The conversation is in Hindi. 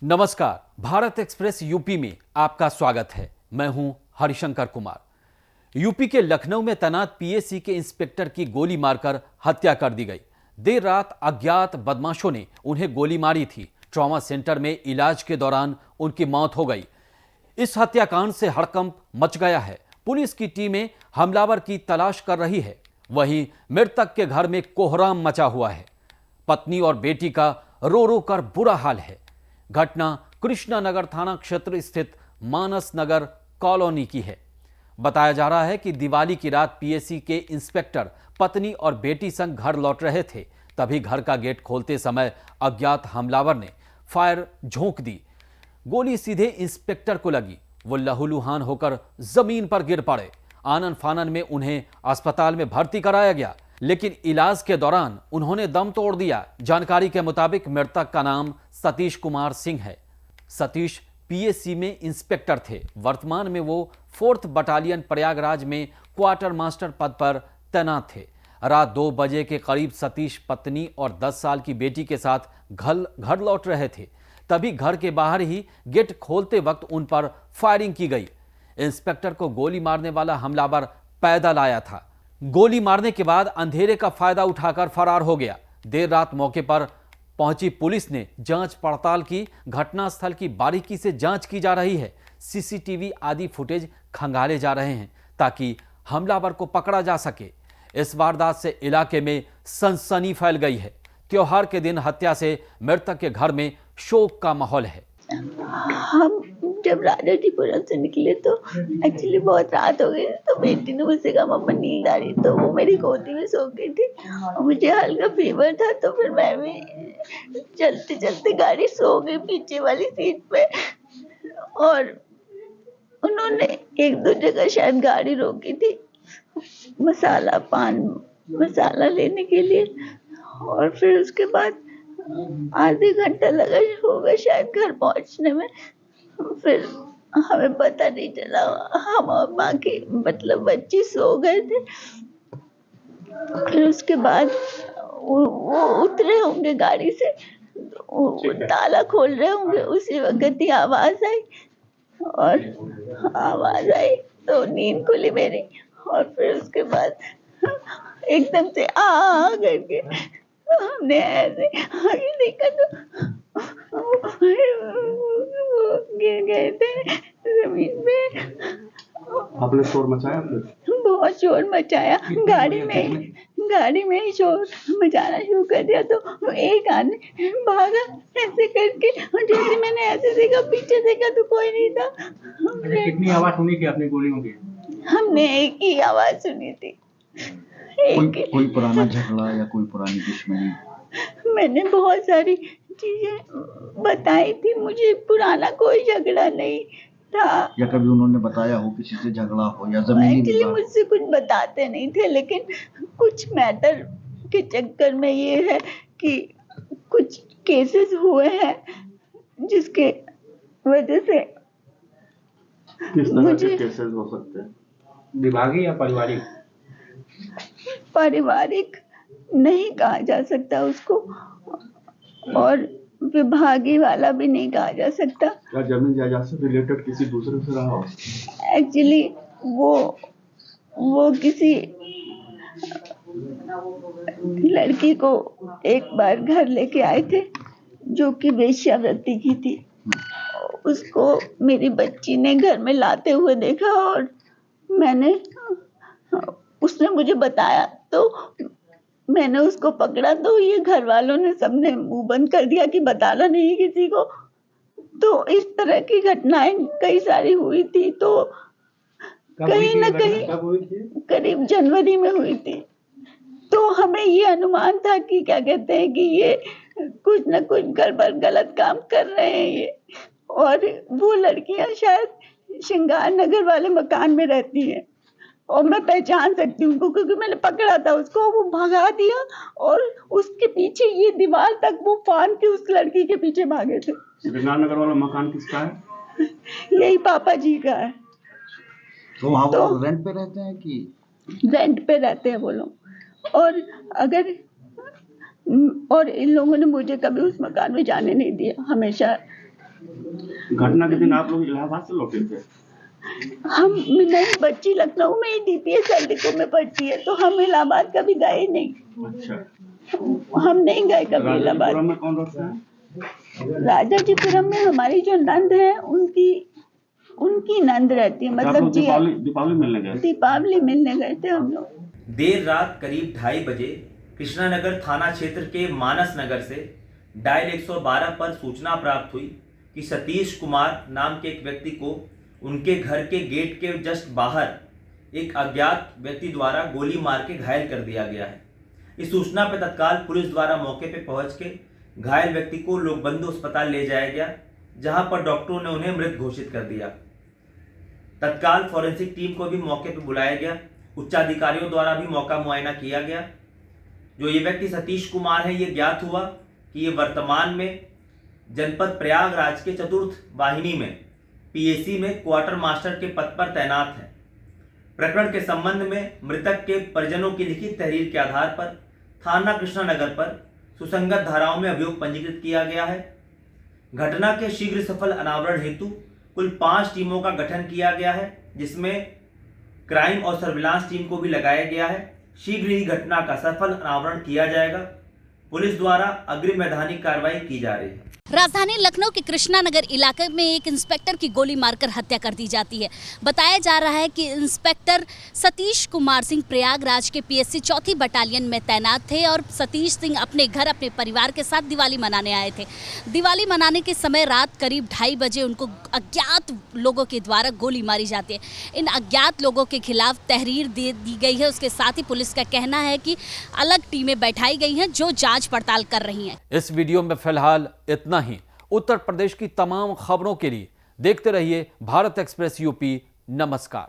नमस्कार, भारत एक्सप्रेस यूपी में आपका स्वागत है। मैं हूं हरिशंकर कुमार। यूपी के लखनऊ में तैनात पीएसी के इंस्पेक्टर की गोली मारकर हत्या कर दी गई। देर रात अज्ञात बदमाशों ने उन्हें गोली मारी थी। ट्रॉमा सेंटर में इलाज के दौरान उनकी मौत हो गई। इस हत्याकांड से हड़कंप मच गया है। पुलिस की टीमें हमलावर की तलाश कर रही है। वहीं मृतक के घर में कोहराम मचा हुआ है। पत्नी और बेटी का रो रो कर बुरा हाल है। घटना कृष्णानगर थाना क्षेत्र स्थित मानस नगर कॉलोनी की है। बताया जा रहा है कि दिवाली की रात पीएसी के इंस्पेक्टर पत्नी और बेटी संग घर लौट रहे थे। तभी घर का गेट खोलते समय अज्ञात हमलावर ने फायर झोंक दी। गोली सीधे इंस्पेक्टर को लगी। वो लहूलुहान होकर जमीन पर गिर पड़े। आनन फानन में उन्हें अस्पताल में भर्ती कराया गया, लेकिन इलाज के दौरान उन्होंने दम तोड़ दिया। जानकारी के मुताबिक मृतक का नाम सतीश कुमार सिंह है। सतीश पीएसी में इंस्पेक्टर थे। वर्तमान में वो 4th बटालियन प्रयागराज में क्वार्टर मास्टर पद पर तैनात थे। रात 2 बजे के करीब सतीश पत्नी और 10 साल की बेटी के साथ घर लौट रहे थे। तभी घर के बाहर ही गेट खोलते वक्त उन पर फायरिंग की गई। इंस्पेक्टर को गोली मारने वाला हमलावर पैदल आया था। गोली मारने के बाद अंधेरे का फायदा उठाकर फरार हो गया। देर रात मौके पर पहुंची पुलिस ने जांच पड़ताल की। घटनास्थल की बारीकी से जांच की जा रही है। सीसीटीवी आदि फुटेज खंगाले जा रहे हैं ताकि हमलावर को पकड़ा जा सके। इस वारदात से इलाके में सनसनी फैल गई है। त्योहार के दिन हत्या से मृतक के घर में शोक का माहौल है। हम जब राजाजीपुरम से निकले तो एक्चुअली बहुत रात हो गई, तो बेटी ने मुझसे कहा मम्मा नींद आ रही, तो वो मेरी गोदी में सो गई थी और मुझे हल्का फीवर था, तो फिर मैं भी चलते चलते गाड़ी सो गई पीछे वाली सीट पे। और उन्होंने एक दो जगह शायद गाड़ी रोकी थी पान मसाला लेने के लिए, और फिर उसके बाद आधे घंटा लगा होगा शायद घर पहुंचने में। फिर हमें पता नहीं चला, हम और बाकी मतलब बच्चे सो गए थे। फिर उसके बाद वो उतरे होंगे गाड़ी से, वो ताला खोल रहे होंगे, उसी वक्त ही आवाज आई तो नींद खुली मेरी। और फिर उसके बाद एकदम से आ करके हमने ऐसे आगे देखा तो गिर गए थे जमीन पे। आपने शोर मचाया? बहुत शोर मचाया। गाड़ी में ही शोर मचाना शुरू कर दिया, तो एक आदमी भागा ऐसे करके, और जैसे मैंने ऐसे देखा, पीछे देखा तो कोई नहीं था। कितनी आवाज सुनी थी आपने गोलियों की? हमने एक ही आवाज सुनी थी। कोई पुराना झगड़ा या कोई पुरानी दुश्मनी? मैंने बहुत सारी चीजें बताई थी, मुझे पुराना कोई झगड़ा नहीं था। या कभी उन्होंने बताया हो किसी से झगड़ा हो या जमीनी विवाद? एक्चुअली मुझसे कुछ बताते नहीं थे, लेकिन कुछ मैटर के चक्कर में ये है कि कुछ केसेस हुए हैं जिसके वजह से। किस तरह के केसेस हो सकते हैं? विभागीय या पारिवारिक? पारिवारिक नहीं कहा जा सकता उसको, और विभागीय वाला भी नहीं कहा जा सकता। क्या जमीन जायदाद से रिलेटेड किसी दूसरे से रहा हो? एक्चुअली वो किसी लड़की को एक बार घर लेके आए थे जो कि वेश्यावृत्ति की थी। उसको मेरी बच्ची ने घर में लाते हुए देखा, और उसने मुझे बताया, तो मैंने उसको पकड़ा, तो ये घर वालों ने सबने मुंह बंद कर दिया कि बताना नहीं किसी को। तो इस तरह की घटनाएं कई सारी हुई थी। तो कहीं ना कहीं करीब जनवरी में हुई थी। तो हमें ये अनुमान था कि क्या कहते हैं कि ये कुछ न कुछ गड़बड़ गलत काम कर रहे हैं ये। और वो लड़कियां शायद श्रृंगार नगर वाले मकान में रहती हैं, और मैं पहचान सकती हूँ क्योंकि मैंने पकड़ा था उसको। वो भगा दिया और उसके पीछे ये दीवार तक वो फान के उस लड़की के पीछे भागे थे। श्रृंगार नगर वाला मकान किसका है? यही पापा जी का है। तो वहाँ वो रेंट पे रहते हैं कि? रेंट पे रहते हैं वो लोग। और इन लोगों ने मुझे कभी उस मकान में जाने नहीं दिया। हमेशा घटना के दिन आप लोग इलाहाबाद से लौटे थे? मेरी बच्ची लखनऊ में DPS सैनिकों में पढ़ती है, तो हम इलाहाबाद कभी गए नहीं। अच्छा, हम नहीं गए कभी इलाहाबाद। राजाजीपुरम में कौन रहता है? राजाजीपुरम में हमारी जो नंद है, उनकी नंद रहती है, मतलब जी दीपावली मिलने गए? दीपावली मिलने गए थे हम लोग। देर रात करीब 2:30 बजे कृष्णानगर थाना क्षेत्र के मानस नगर से डायल 112 पर सूचना प्राप्त हुई कि सतीश कुमार नाम के एक व्यक्ति को उनके घर के गेट के जस्ट बाहर एक अज्ञात व्यक्ति द्वारा गोली मार के घायल कर दिया गया है। इस सूचना पर तत्काल पुलिस द्वारा मौके पर पहुंच के घायल व्यक्ति को लोकबंधु अस्पताल ले जाया गया, जहां पर डॉक्टरों ने उन्हें मृत घोषित कर दिया। तत्काल फॉरेंसिक टीम को भी मौके पर बुलाया गया, उच्चाधिकारियों द्वारा भी मौका मुआयना किया गया। जो ये व्यक्ति सतीश कुमार है, ये ज्ञात हुआ कि ये वर्तमान में जनपद प्रयागराज के चतुर्थ वाहिनी में PAC में क्वार्टर मास्टर के पद पर तैनात है। प्रकरण के संबंध में मृतक के परिजनों की लिखित तहरीर के आधार पर थाना कृष्णानगर पर सुसंगत धाराओं में अभियोग पंजीकृत किया गया है। घटना के शीघ्र सफल अनावरण हेतु कुल 5 टीमों का गठन किया गया है, जिसमें क्राइम और सर्विलांस टीम को भी लगाया गया है। शीघ्र ही घटना का सफल अनावरण किया जाएगा। पुलिस द्वारा अग्रिम वैधानिक कार्रवाई की जा रही है। राजधानी लखनऊ के कृष्णानगर इलाके में एक इंस्पेक्टर की गोली मारकर हत्या कर दी जाती है। बताया जा रहा है कि इंस्पेक्टर सतीश कुमार सिंह प्रयागराज के PSC 4th बटालियन में तैनात थे और सतीश सिंह अपने घर अपने परिवार के साथ दिवाली मनाने आए थे। दिवाली मनाने के समय रात करीब 2:30 बजे उनको अज्ञात लोगों के द्वारा गोली मारी जाती है। इन अज्ञात लोगों के खिलाफ तहरीर दे दी गई है। उसके साथ ही पुलिस का कहना है कि अलग टीमें बैठाई गई हैं जो जाँच पड़ताल कर रही हैं। इस वीडियो में फिलहाल इतना ही। उत्तर प्रदेश की तमाम खबरों के लिए देखते रहिए भारत एक्सप्रेस UP। नमस्कार।